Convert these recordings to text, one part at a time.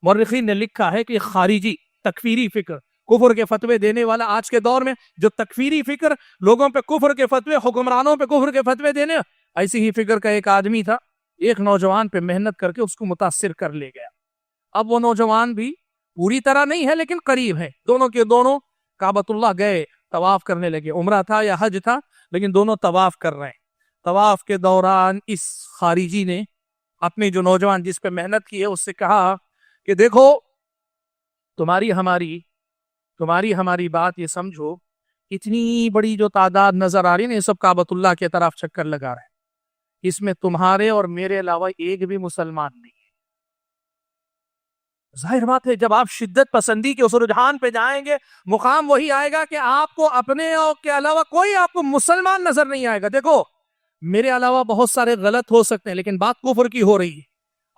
مورخین نے لکھا ہے کہ خارجی تکفیری فکر کفر کے فتوے دینے والا آج کے دور میں جو تکفیری فکر لوگوں پہ کفر کے فتوے حکمرانوں پہ کفر کے فتوے دینے ایسی ہی فکر کا ایک آدمی تھا ایک نوجوان پہ محنت کر کے اس کو متاثر کر لے گیا اب وہ نوجوان بھی پوری طرح نہیں ہے لیکن قریب ہے دونوں کے دونوں کعبۃ اللہ گئے طواف کرنے لگے عمرہ تھا یا حج تھا لیکن دونوں طواف کر رہے ہیں طواف کے دوران اس خارجی نے اپنے جو نوجوان جس پہ محنت کی ہے اس سے کہا کہ دیکھو تمہاری ہماری بات یہ سمجھو اتنی بڑی جو تعداد نظر آ رہی ہے نا یہ سب کعبۃ اللہ کی طرف چکر لگا رہے ہیں اس میں تمہارے اور میرے علاوہ ایک بھی مسلمان نہیں ہے ظاہر بات ہے جب آپ شدت پسندی کے اس رجحان پہ جائیں گے مقام وہی آئے گا کہ آپ کو اپنے کے علاوہ کوئی آپ کو مسلمان نظر نہیں آئے گا دیکھو میرے علاوہ بہت سارے غلط ہو سکتے ہیں لیکن بات کفر کی ہو رہی ہے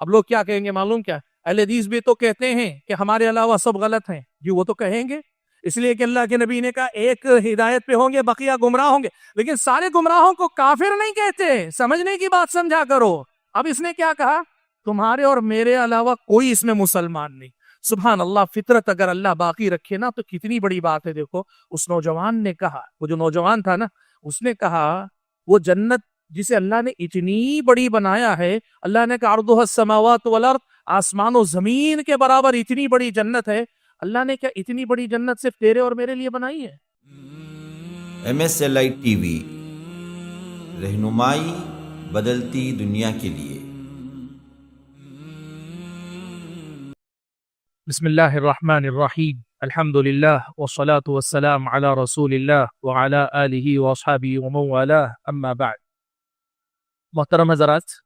اب لوگ کیا کہیں گے معلوم کیا اہل حدیث بھی تو کہتے ہیں کہ ہمارے علاوہ سب غلط ہیں جی وہ تو کہیں گے اس لیے کہ اللہ کے نبی نے کہا ایک ہدایت پہ ہوں گے بقیہ گمراہ ہوں گے لیکن سارے گمراہوں کو کافر نہیں کہتے سمجھنے کی بات سمجھا کرو اب اس نے کیا کہا تمہارے اور میرے علاوہ کوئی اس میں مسلمان نہیں سبحان اللہ فطرت اگر اللہ باقی رکھے نا تو کتنی بڑی بات ہے دیکھو اس نوجوان نے کہا وہ جو نوجوان تھا نا اس نے کہا وہ جنت جسے اللہ نے اتنی بڑی بنایا ہے اللہ نے کہا عرضها السماوات والارض آسمان و زمین کے برابر اتنی بڑی جنت ہے اللہ نے کیا اتنی بڑی جنت صرف تیرے اور میرے لیے بنائی ہے MSLI ٹی وی رہنمائی بدلتی دنیا کے لیے بسم اللہ الرحمن الرحیم الحمد للہ والصلاة والسلام علی رسول اللہ وعلی آلہ واصحابہ ومن والاه اما بعد محترم حضرات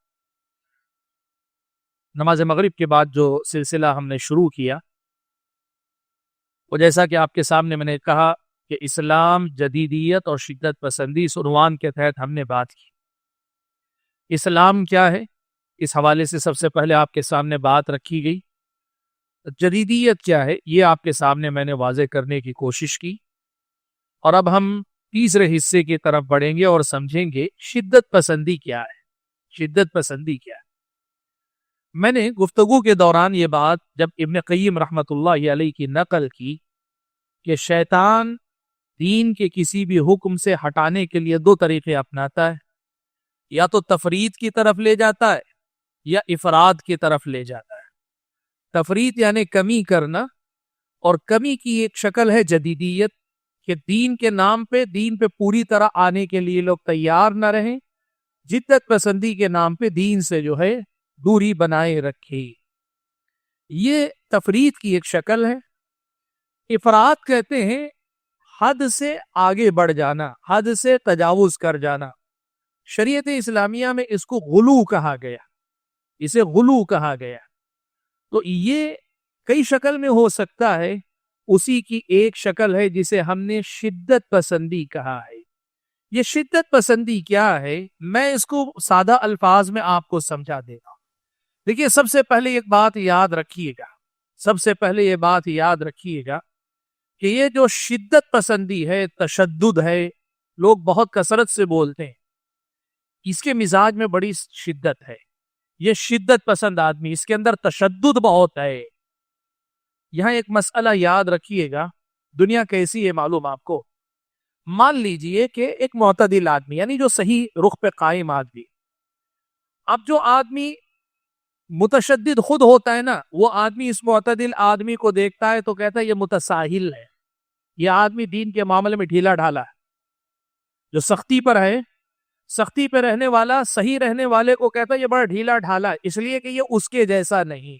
نماز مغرب کے بعد جو سلسلہ ہم نے شروع کیا وہ جیسا کہ آپ کے سامنے میں نے کہا کہ اسلام جدیدیت اور شدت پسندی اس عنوان کے تحت ہم نے بات کی اسلام کیا ہے اس حوالے سے سب سے پہلے آپ کے سامنے بات رکھی گئی جدیدیت کیا ہے یہ آپ کے سامنے میں نے واضح کرنے کی کوشش کی اور اب ہم تیسرے حصے کی طرف بڑھیں گے اور سمجھیں گے شدت پسندی کیا ہے شدت پسندی کیا ہے میں نے گفتگو کے دوران یہ بات جب ابن قیم رحمۃ اللہ علیہ کی نقل کی کہ شیطان دین کے کسی بھی حکم سے ہٹانے کے لیے دو طریقے اپناتا ہے یا تو تفرید کی طرف لے جاتا ہے یا افراد کی طرف لے جاتا ہے تفرید یعنی کمی کرنا اور کمی کی ایک شکل ہے جدیدیت کہ دین کے نام پہ دین پہ پوری طرح آنے کے لیے لوگ تیار نہ رہیں جدت پسندی کے نام پہ دین سے جو ہے دوری بنائے رکھے یہ تفرید کی ایک شکل ہے افراد کہتے ہیں حد سے آگے بڑھ جانا حد سے تجاوز کر جانا شریعت اسلامیہ میں اس کو غلو کہا گیا اسے غلو کہا گیا تو یہ کئی شکل میں ہو سکتا ہے اسی کی ایک شکل ہے جسے ہم نے شدت پسندی کہا ہے یہ شدت پسندی کیا ہے میں اس کو سادہ الفاظ میں آپ کو سمجھا دے گا دیکھیے سب سے پہلے ایک بات یاد رکھیے گا کہ یہ جو شدت پسندی ہے تشدد ہے لوگ بہت کثرت سے بولتے ہیں اس کے مزاج میں بڑی شدت ہے یہ شدت پسند آدمی اس کے اندر تشدد بہت ہے یہاں ایک مسئلہ یاد رکھیے گا دنیا کیسی ہے معلوم آپ کو مان لیجئے کہ ایک معتدل آدمی یعنی جو صحیح رخ پہ قائم آدمی اب جو آدمی متشدد خود ہوتا ہے نا وہ آدمی اس معتدل آدمی کو دیکھتا ہے تو کہتا ہے یہ متساہل ہے یہ آدمی دین کے معاملے میں ڈھیلا ڈھالا ہے جو سختی پر ہے سختی پہ رہنے والا صحیح رہنے والے کو کہتا ہے یہ بڑا ڈھیلا ڈھالا ہے اس لیے کہ یہ اس کے جیسا نہیں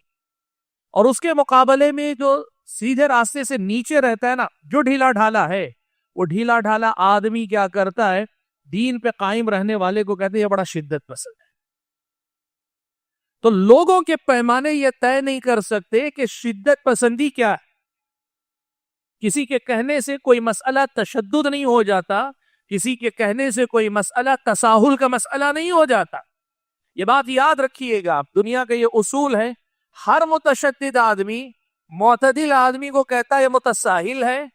اور اس کے مقابلے میں جو سیدھے راستے سے نیچے رہتا ہے نا جو ڈھیلا ڈھالا ہے وہ ڈھیلا ڈھالا آدمی کیا کرتا ہے دین پہ قائم رہنے والے کو کہتے ہیں یہ بڑا شدت پسند ہے تو لوگوں کے پیمانے یہ طے نہیں کر سکتے کہ شدت پسندی کیا ہے کسی کے کہنے سے کوئی مسئلہ تشدد نہیں ہو جاتا کسی کے کہنے سے کوئی مسئلہ تساہل کا مسئلہ نہیں ہو جاتا یہ بات یاد رکھیے گا آپ دنیا کا یہ اصول ہے ہر متشدد آدمی معتدل آدمی کو کہتا ہے یہ متساہل ہے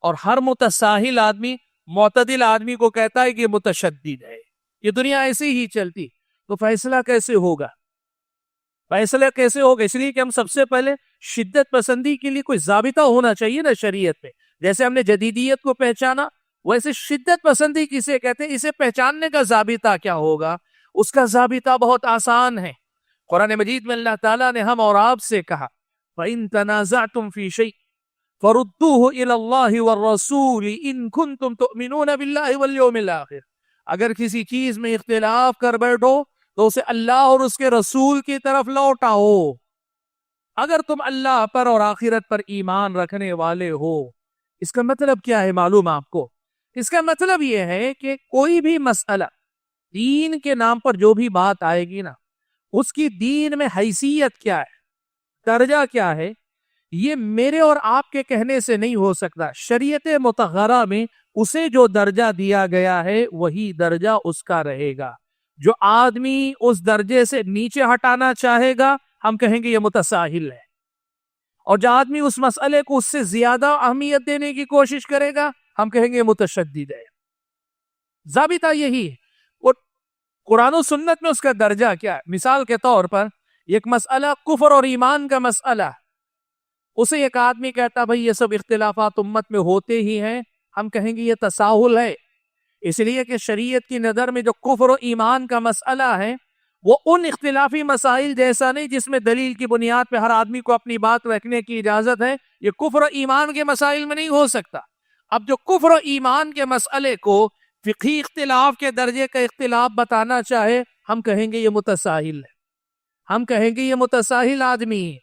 اور ہر متساہل آدمی معتدل آدمی کو کہتا ہے کہ یہ متشدد ہے یہ دنیا ایسے ہی چلتی تو فیصلہ کیسے ہوگا فیصلہ کیسے ہوگا؟ اس لیے کہ ہم سب سے پہلے شدت پسندی کے لیے کوئی ضابطہ ہونا چاہیے نا شریعت میں. جیسے ہم نے جدیدیت کو پہچانا، ویسے شدت پسندی کسے کہتے ہیں، اسے پہچاننے کا ضابطہ کیا ہوگا؟ اس کا ضابطہ بہت آسان ہے. قرآن مجید میں اللہ تعالیٰ نے ہم اور آپ سے کہا فَإِن تَنَازَعْتُمْ فِي شَيْءٍ فَرُدُّوهُ إِلَى اللَّهِ وَالرَّسُولِ إِن كُنتُمْ تُؤْمِنُونَ بِاللَّهِ وَالْيَوْمِ الْآخِرِ. اگر کسی چیز میں اختلاف کر بیٹھو تو اسے اللہ اور اس کے رسول کی طرف لوٹاؤ. اگر تم اللہ پر اور آخرت پر ایمان رکھنے والے ہو. اس کا مطلب کیا ہے معلوم آپ کو؟ اس کا مطلب یہ ہے کہ کوئی بھی مسئلہ دین کے نام پر جو بھی بات آئے گی نا، اس کی دین میں حیثیت کیا ہے، درجہ کیا ہے، یہ میرے اور آپ کے کہنے سے نہیں ہو سکتا. شریعت مطہرہ میں اسے جو درجہ دیا گیا ہے وہی درجہ اس کا رہے گا. جو آدمی اس درجے سے نیچے ہٹانا چاہے گا ہم کہیں گے یہ متساہل ہے، اور جو آدمی اس مسئلے کو اس سے زیادہ اہمیت دینے کی کوشش کرے گا ہم کہیں گے یہ متشدد ہے. ضابطہ یہی ہے. وہ قرآن و سنت میں اس کا درجہ کیا ہے؟ مثال کے طور پر ایک مسئلہ کفر اور ایمان کا مسئلہ، اسے ایک آدمی کہتا بھئی یہ سب اختلافات امت میں ہوتے ہی ہیں، ہم کہیں گے یہ تساہل ہے. اس لیے کہ شریعت کی نظر میں جو کفر و ایمان کا مسئلہ ہے وہ ان اختلافی مسائل جیسا نہیں جس میں دلیل کی بنیاد پہ ہر آدمی کو اپنی بات رکھنے کی اجازت ہے. یہ کفر و ایمان کے مسائل میں نہیں ہو سکتا. اب جو کفر و ایمان کے مسئلے کو فقہی اختلاف کے درجے کا اختلاف بتانا چاہے ہم کہیں گے یہ متساہل ہے، ہم کہیں گے یہ متساہل آدمی ہے.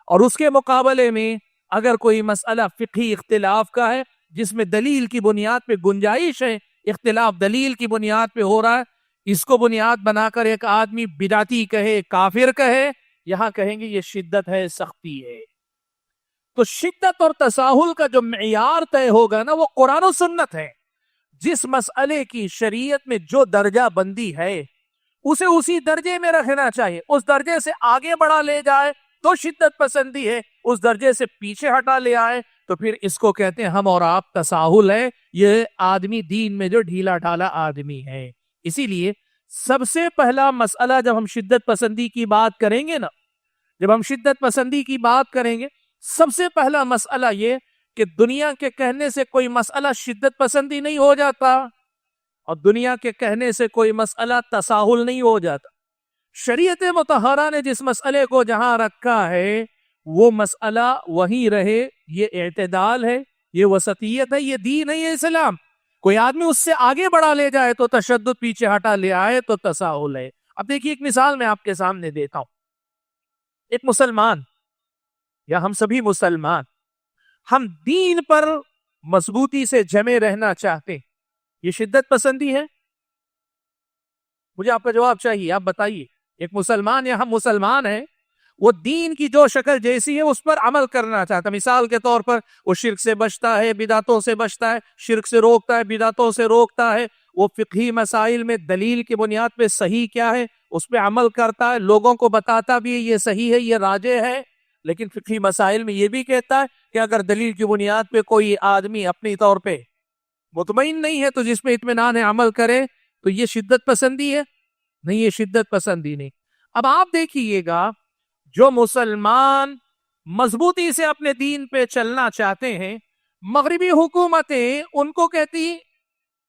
اور اس کے مقابلے میں اگر کوئی مسئلہ فقہی اختلاف کا ہے جس میں دلیل کی بنیاد پہ گنجائش ہے، اختلاف دلیل کی بنیاد پہ ہو رہا ہے، اس کو بنیاد بنا کر ایک آدمی بدعتی کہے، کافر کہے، یہاں کہیں گے یہ شدت ہے، سختی ہے. تو شدت اور تساہل کا جو معیار طے ہوگا نا وہ قرآن و سنت ہے. جس مسئلے کی شریعت میں جو درجہ بندی ہے اسے اسی درجے میں رکھنا چاہیے. اس درجے سے آگے بڑھا لے جائے تو شدت پسندی ہے، اس درجے سے پیچھے ہٹا لے آئے تو پھر اس کو کہتے ہیں ہم اور آپ تساہل ہے. یہ آدمی دین میں جو ڈھیلا ڈھالا آدمی ہے. اسی لیے سب سے پہلا مسئلہ جب ہم شدت پسندی کی بات کریں گے نا، جب ہم شدت پسندی کی بات کریں گے سب سے پہلا مسئلہ یہ کہ دنیا کے کہنے سے کوئی مسئلہ شدت پسندی نہیں ہو جاتا اور دنیا کے کہنے سے کوئی مسئلہ تساہل نہیں ہو جاتا. شریعت مطہرہ نے جس مسئلے کو جہاں رکھا ہے وہ مسئلہ وہیں رہے. یہ اعتدال ہے، یہ وسطیت ہے، یہ دین ہے، یہ اسلام. کوئی آدمی اس سے آگے بڑھا لے جائے تو تشدد، پیچھے ہٹا لے آئے تو تساہل ہے. اب دیکھیے ایک مثال میں آپ کے سامنے دیتا ہوں. ایک مسلمان یا ہم سبھی مسلمان ہم دین پر مضبوطی سے جمے رہنا چاہتے ہیں، یہ شدت پسندی ہے؟ مجھے آپ کا جواب چاہیے، آپ بتائیے. ایک مسلمان یا ہم مسلمان ہیں، وہ دین کی جو شکل جیسی ہے اس پر عمل کرنا چاہتا ہے. مثال کے طور پر وہ شرک سے بچتا ہے، بدعتوں سے بچتا ہے، شرک سے روکتا ہے، بدعتوں سے روکتا ہے. وہ فقہی مسائل میں دلیل کی بنیاد پہ صحیح کیا ہے اس پہ عمل کرتا ہے، لوگوں کو بتاتا بھی ہے یہ صحیح ہے، یہ راجح ہے. لیکن فقہی مسائل میں یہ بھی کہتا ہے کہ اگر دلیل کی بنیاد پہ کوئی آدمی اپنی طور پہ مطمئن نہیں ہے تو جس پہ اطمینان ہے عمل کرے تو یہ شدت پسندی ہے؟ نہیں، یہ شدت پسندی نہیں. اب آپ دیکھیے گا جو مسلمان مضبوطی سے اپنے دین پہ چلنا چاہتے ہیں، مغربی حکومتیں ان کو کہتی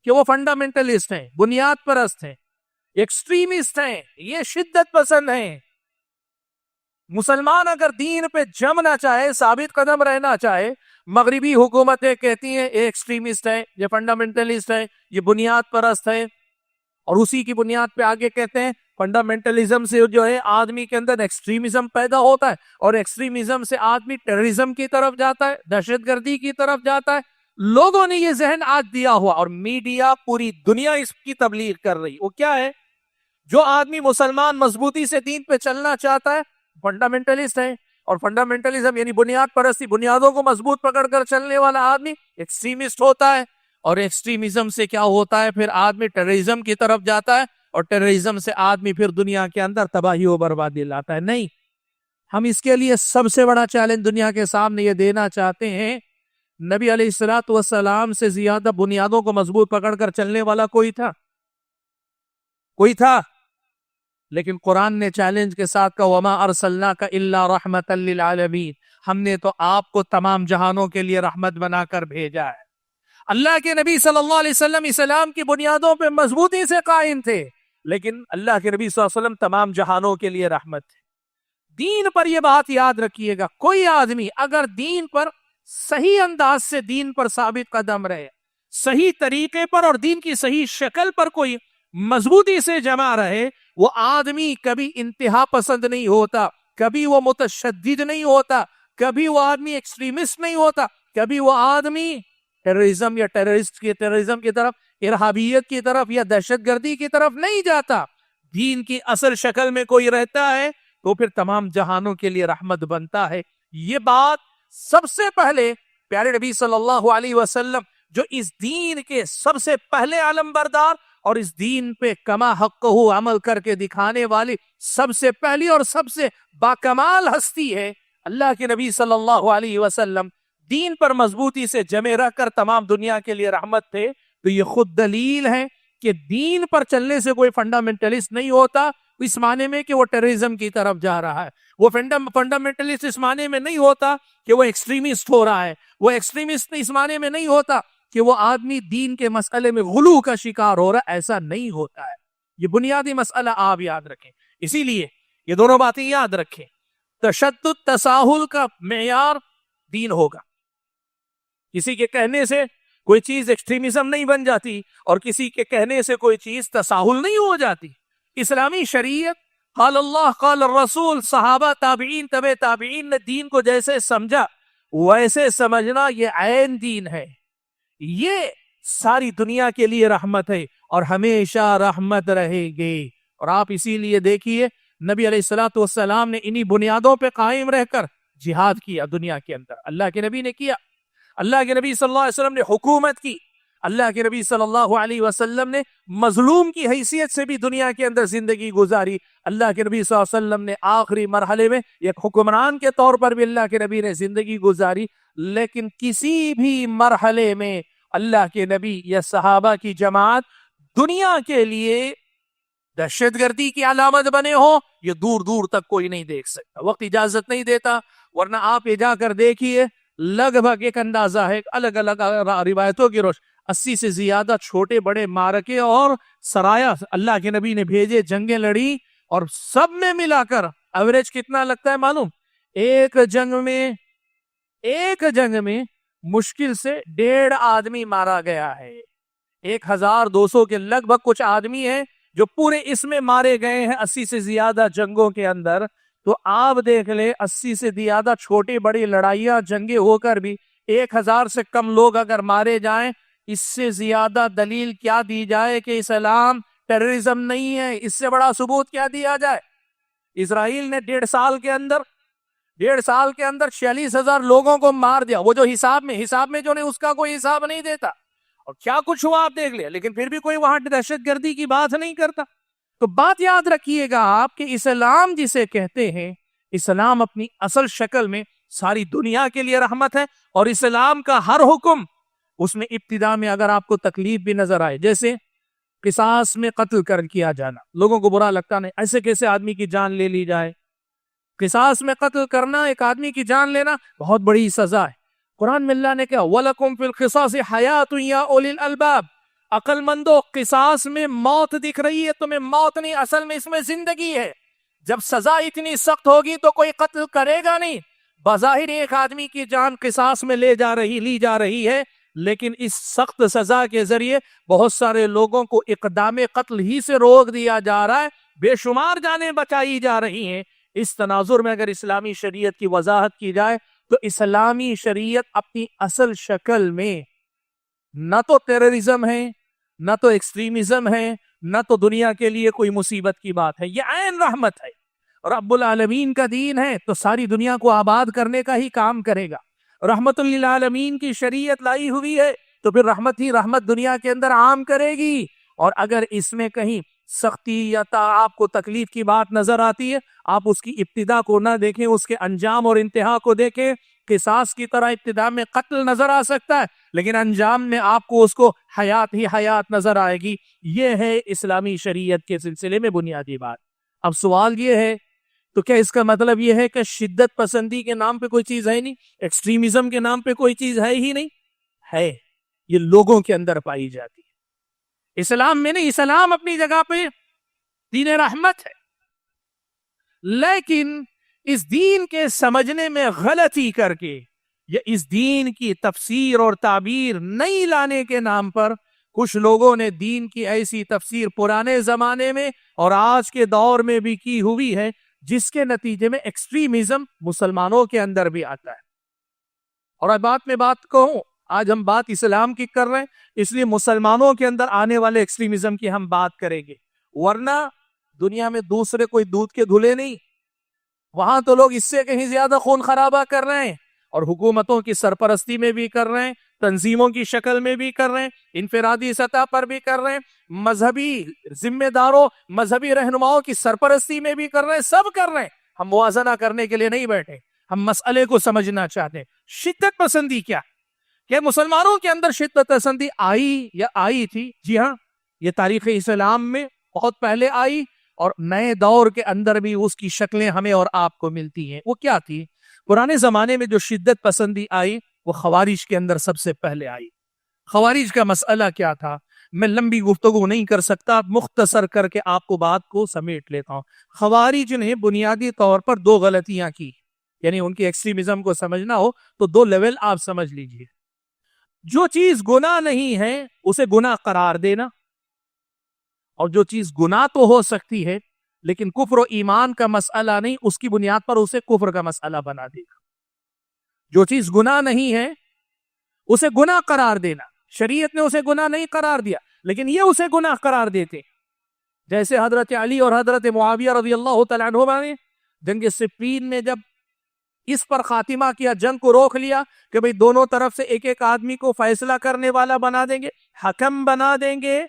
کہ وہ فنڈامنٹلسٹ ہیں، بنیاد پرست ہیں، ایکسٹریمسٹ ہیں، یہ شدت پسند ہیں. مسلمان اگر دین پہ جمنا چاہے، ثابت قدم رہنا چاہے، مغربی حکومتیں کہتی ہیں یہ ایکسٹریمسٹ ہے، یہ فنڈامنٹلسٹ ہے، یہ بنیاد پرست ہے. اور اسی کی بنیاد پہ آگے کہتے ہیں فنڈامنٹلزم سے جو ہے آدمی کے اندر ایکسٹریمزم پیدا ہوتا ہے، اور ایکسٹریمزم سے آدمی ٹیررزم کی طرف جاتا ہے، دہشت گردی کی طرف جاتا ہے. لوگوں نے یہ ذہن آج دیا ہوا اور میڈیا پوری دنیا اس کی تبلیغ کر رہی. وہ کیا ہے؟ جو آدمی مسلمان مضبوطی سے دین پہ چلنا چاہتا ہے فنڈامنٹلسٹ ہے، اور فنڈامنٹلزم یعنی بنیاد پرستی، بنیادوں کو مضبوط پکڑ کر چلنے والا آدمی ایکسٹریمسٹ ہوتا ہے. اور ایکسٹریمزم سے کیا ہوتا ہے؟ پھر آدمی ٹیررزم کی طرف جاتا ہے، اور ٹیررزم سے آدمی پھر دنیا کے اندر تباہی و بربادی لاتا ہے. نہیں، ہم اس کے لیے سب سے بڑا چیلنج دنیا کے سامنے یہ دینا چاہتے ہیں، نبی علیہ الصلوۃ والسلام سے زیادہ بنیادوں کو مضبوط پکڑ کر چلنے والا کوئی تھا؟ کوئی تھا؟ لیکن قرآن نے چیلنج کے ساتھ کہا وما ارسلناک الا رحمۃ للعالمین، ہم نے تو آپ کو تمام جہانوں کے لیے رحمت بنا کر بھیجا ہے۔ اللہ کے نبی صلی اللہ علیہ وسلم اسلام کی بنیادوں پہ مضبوطی سے قائم تھے، لیکن اللہ کے نبی صلی اللہ علیہ وسلم تمام جہانوں کے لیے رحمت تھے۔ دین پر یہ بات یاد رکھیے گا، کوئی آدمی اگر دین پر صحیح انداز سے دین پر ثابت قدم رہے، صحیح طریقے پر اور دین کی صحیح شکل پر کوئی مضبوطی سے جمع رہے، وہ آدمی کبھی انتہا پسند نہیں ہوتا، کبھی وہ متشدد نہیں ہوتا، کبھی وہ آدمی ایکسٹریمسٹ نہیں ہوتا، کبھی وہ آدمی ٹیررزم یا ٹیررزم کی طرف، ارہابیت کی طرف یا دہشت گردی کی طرف نہیں جاتا۔ دین کی اصل شکل میں کوئی رہتا ہے تو پھر تمام جہانوں کے لیے رحمت بنتا ہے۔ یہ بات سب سے پہلے پیارے نبی صلی اللہ علیہ وسلم جو اس دین کے سب سے پہلے علم بردار اور اس دین پہ کما حق عمل کر کے دکھانے والی سب سے پہلی اور سب سے باکمال ہستی ہے، اللہ کے نبی صلی اللہ علیہ وسلم دین پر مضبوطی سے جمے رہ کر تمام دنیا کے لیے رحمت تھے۔ تو یہ خود دلیل ہے کہ دین پر چلنے سے کوئی فنڈامنٹلسٹ نہیں ہوتا اس معنی میں کہ وہ ٹیررزم کی طرف جا رہا ہے، وہ فنڈامنٹلسٹ اس معنی میں نہیں ہوتا کہ وہ ایکسٹریمسٹ ہو رہا ہے، وہ ایکسٹریمسٹ اس معنی میں نہیں ہوتا کہ وہ آدمی دین کے مسئلے میں غلو کا شکار ہو رہا ہے، ایسا نہیں ہوتا ہے۔ یہ بنیادی مسئلہ آپ یاد رکھیں، اسی لیے یہ دونوں باتیں یاد رکھیں۔ تشدد تساہل کا معیار دین ہوگا، کسی کے کہنے سے کوئی چیز ایکسٹریمزم نہیں بن جاتی اور کسی کے کہنے سے کوئی چیز تساہل نہیں ہو جاتی۔ اسلامی شریعت قال اللہ قال الرسول، صحابہ تابعین طبع تابعین نے دین کو جیسے سمجھا ویسے سمجھنا یہ عین دین ہے، یہ ساری دنیا کے لیے رحمت ہے اور ہمیشہ رحمت رہے گی۔ اور آپ اسی لیے دیکھیے نبی علیہ الصلوۃ والسلام نے انہی بنیادوں پہ قائم رہ کر جہاد کیا دنیا کے اندر، اللہ کے نبی نے کیا، اللہ کے نبی صلی اللہ علیہ وسلم نے حکومت کی، اللہ کے نبی صلی اللہ علیہ وسلم نے مظلوم کی حیثیت سے بھی دنیا کے اندر زندگی گزاری، اللہ کے نبی صلی اللہ علیہ وسلم نے آخری مرحلے میں ایک حکمران کے طور پر بھی اللہ کے نبی نے زندگی گزاری، لیکن کسی بھی مرحلے میں اللہ کے نبی یا صحابہ کی جماعت دنیا کے لیے دہشت گردی کی علامت بنے ہو یہ دور دور تک کوئی نہیں دیکھ سکتا، وقت اجازت نہیں دیتا، ورنہ آپ یہ جا کر دیکھیے لگ بھگ ایک اندازہ ہے الگ الگ روایتوں کی روش 80 سے زیادہ چھوٹے بڑے مارکے اور سرایا اللہ کے نبی نے بھیجے، جنگیں لڑی، اور سب میں ملا کر ایوریج کتنا لگتا ہے معلوم؟ ایک جنگ میں مشکل سے 1.5 آدمی مارا گیا ہے، 1200 کے لگ بھگ کچھ آدمی ہیں جو پورے اس میں مارے گئے ہیں 80 سے زیادہ جنگوں کے اندر۔ تو آپ دیکھ لیں 80 سے زیادہ چھوٹی بڑی لڑائیاں جنگیں ہو کر بھی 1000 سے کم لوگ اگر مارے جائیں، اس سے زیادہ دلیل کیا دی جائے کہ اسلام ٹیررزم نہیں ہے؟ اس سے بڑا ثبوت کیا دیا جائے؟ اسرائیل نے 1.5 سال کے اندر 46,000 لوگوں کو مار دیا، وہ جو حساب میں جو نہیں اس کا کوئی حساب نہیں دیتا، اور کیا کچھ ہوا آپ دیکھ لیں، لیکن پھر بھی کوئی وہاں دہشت گردی کی بات نہیں کرتا۔ تو بات یاد رکھیے گا آپ کہ اسلام جسے کہتے ہیں، اسلام اپنی اصل شکل میں ساری دنیا کے لیے رحمت ہے، اور اسلام کا ہر حکم اس میں ابتدا میں اگر آپ کو تکلیف بھی نظر آئے، جیسے قصاص میں قتل کیا جانا، لوگوں کو برا لگتا نہیں، ایسے کیسے آدمی کی جان لے لی جائے؟ قصاص میں قتل کرنا، ایک آدمی کی جان لینا بہت بڑی سزا ہے۔ قرآن میں اللہ نے کہا وَلَكُمْ فِي الْقِصَاصِ حَيَاةٌ يَا أُولِي الْأَلْبَابِ، عقل مندو قصاص میں موت دکھ رہی ہے تمہیں، موت نہیں، اصل میں اس میں زندگی ہے۔ جب سزا اتنی سخت ہوگی تو کوئی قتل کرے گا نہیں۔ بظاہر ایک آدمی کی جان قصاص میں لی جا رہی ہے، لیکن اس سخت سزا کے ذریعے بہت سارے لوگوں کو اقدام قتل ہی سے روک دیا جا رہا ہے، بے شمار جانیں بچائی جا رہی ہیں۔ اس تناظر میں اگر اسلامی شریعت کی وضاحت کی جائے تو اسلامی شریعت اپنی اصل شکل میں نہ تو ٹیررزم ہے، نہ تو ایکسٹریمزم ہے، نہ تو دنیا کے لیے کوئی مصیبت کی بات ہے، یہ عین رحمت ہے۔ رب العالمین کا دین ہے تو ساری دنیا کو آباد کرنے کا ہی کام کرے گا۔ رحمت للعالمین کی شریعت لائی ہوئی ہے تو پھر رحمت ہی رحمت دنیا کے اندر عام کرے گی۔ اور اگر اس میں کہیں سختی یا آپ کو تکلیف کی بات نظر آتی ہے، آپ اس کی ابتدا کو نہ دیکھیں، اس کے انجام اور انتہا کو دیکھیں۔ قصاص کی طرح ابتدا میں قتل نظر آ سکتا ہے، لیکن انجام میں آپ کو اس کو حیات ہی حیات نظر آئے گی۔ یہ ہے اسلامی شریعت کے سلسلے میں بنیادی بات۔ اب سوال یہ ہے تو کیا اس کا مطلب یہ ہے کہ شدت پسندی کے نام پہ کوئی چیز ہے نہیں، ایکسٹریمزم کے نام پہ کوئی چیز ہے ہی نہیں؟ ہے، یہ لوگوں کے اندر پائی جاتی ہے، اسلام میں نہیں۔ اسلام اپنی جگہ پہ دین رحمت ہے، لیکن اس دین کے سمجھنے میں غلطی کر کے یا اس دین کی تفسیر اور تعبیر نہیں لانے کے نام پر کچھ لوگوں نے دین کی ایسی تفسیر پرانے زمانے میں اور آج کے دور میں بھی کی ہوئی ہے، جس کے نتیجے میں ایکسٹریمزم مسلمانوں کے اندر بھی آتا ہے۔ اور بات کہوں، آج ہم بات اسلام کی کر رہے ہیں، اس لیے مسلمانوں کے اندر آنے والے ایکسٹریمزم کی ہم بات کریں گے، ورنہ دنیا میں دوسرے کوئی دودھ کے دھلے نہیں، وہاں تو لوگ اس سے کہیں زیادہ خون خرابہ کر رہے ہیں، اور حکومتوں کی سرپرستی میں بھی کر رہے ہیں، تنظیموں کی شکل میں بھی کر رہے ہیں، انفرادی سطح پر بھی کر رہے ہیں، مذہبی ذمہ داروں، مذہبی رہنماؤں کی سرپرستی میں بھی کر رہے ہیں، سب کر رہے ہیں۔ ہم موازنہ کرنے کے لیے نہیں بیٹھے، ہم مسئلے کو سمجھنا چاہتے ہیں۔ شدت پسندی کیا مسلمانوں کے اندر شدت پسندی آئی تھی؟ جی ہاں، یہ تاریخ اسلام میں بہت پہلے آئی، اور نئے دور کے اندر بھی اس کی شکلیں ہمیں اور آپ کو ملتی ہیں۔ وہ کیا تھی؟ پرانے زمانے میں جو شدت پسندی آئی وہ خوارج کے اندر سب سے پہلے آئی۔ خوارج کا مسئلہ کیا تھا؟ میں لمبی گفتگو نہیں کر سکتا، مختصر کر کے آپ کو بات کو سمیٹ لیتا ہوں۔ خوارج نے بنیادی طور پر دو غلطیاں کی، یعنی ان کی ایکسٹریمزم کو سمجھنا ہو تو دو لیول آپ سمجھ لیجئے۔ جو چیز گناہ نہیں ہے اسے گناہ قرار دینا، اور جو چیز گناہ تو ہو سکتی ہے لیکن کفر و ایمان کا مسئلہ نہیں، اس کی بنیاد پر اسے کفر کا مسئلہ بنا دے گا۔ جو چیز گناہ نہیں ہے اسے گناہ قرار دینا، شریعت نے اسے گناہ نہیں قرار دیا لیکن یہ اسے گناہ قرار دیتے، جیسے حضرت علی اور حضرت معاویہ رضی اللہ تعالیٰ عنہما نے جنگ صفین میں جب اس پر خاتمہ کیا، جنگ کو روک لیا کہ بھئی دونوں طرف سے ایک ایک آدمی کو فیصلہ کرنے والا بنا دیں گے، حکم بنا دیں گے،